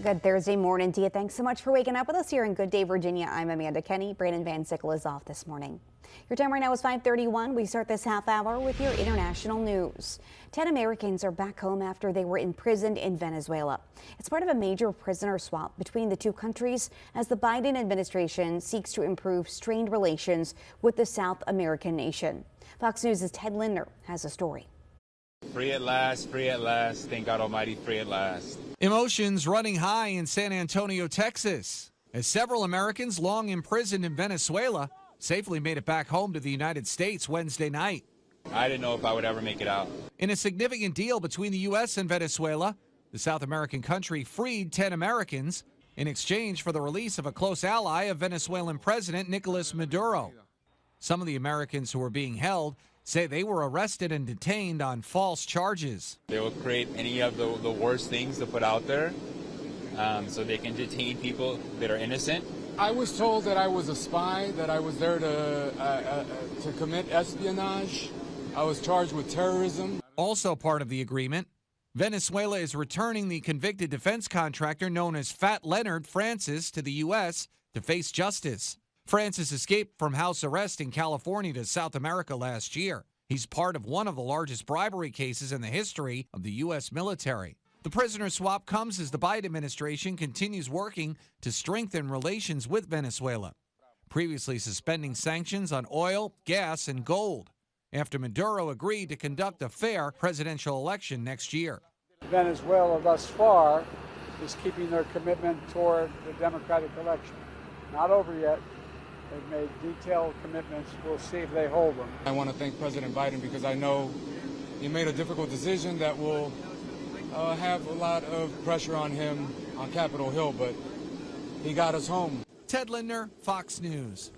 Good Thursday morning to you. Thanks so much for waking up with us here in Good Day, Virginia. I'm Amanda Kenny. Brandon Van Sickle is off this morning. Your time right now is 5:31. We start this half hour with your international news. 10 Americans are back home after they were imprisoned in Venezuela. It's part of a major prisoner swap between the two countries as the Biden administration seeks to improve strained relations with the South American nation. Fox News' Ted Lindner has a story. Free at last, thank God Almighty, free at last. Emotions running high in San Antonio, Texas, as several Americans long imprisoned in Venezuela safely made it back home to the United States Wednesday night. I didn't know if I would ever make it out. In a significant deal between the U.S. and Venezuela, the South American country freed 10 Americans in exchange for the release of a close ally of Venezuelan President Nicolas Maduro. Some of the Americans who were being held say they were arrested and detained on false charges. They will create any of the worst things to put out there so they can detain people that are innocent. I was told that I was a spy, that I was there to commit espionage. I was charged with terrorism. Also part of the agreement, Venezuela is returning the convicted defense contractor known as Fat Leonard Francis to the U.S. to face justice. Francis escaped from house arrest in California to South America last year. He's part of one of the largest bribery cases in the history of the U.S. military. The prisoner swap comes as the Biden administration continues working to strengthen relations with Venezuela, previously suspending sanctions on oil, gas, and gold, after Maduro agreed to conduct a fair presidential election next year. Venezuela thus far is keeping their commitment toward the democratic election. Not over yet. They've made detailed commitments. We'll see if they hold them. I want to thank President Biden because I know he made a difficult decision that will have a lot of pressure on him on Capitol Hill, but he got us home. Ted Lindner, Fox News.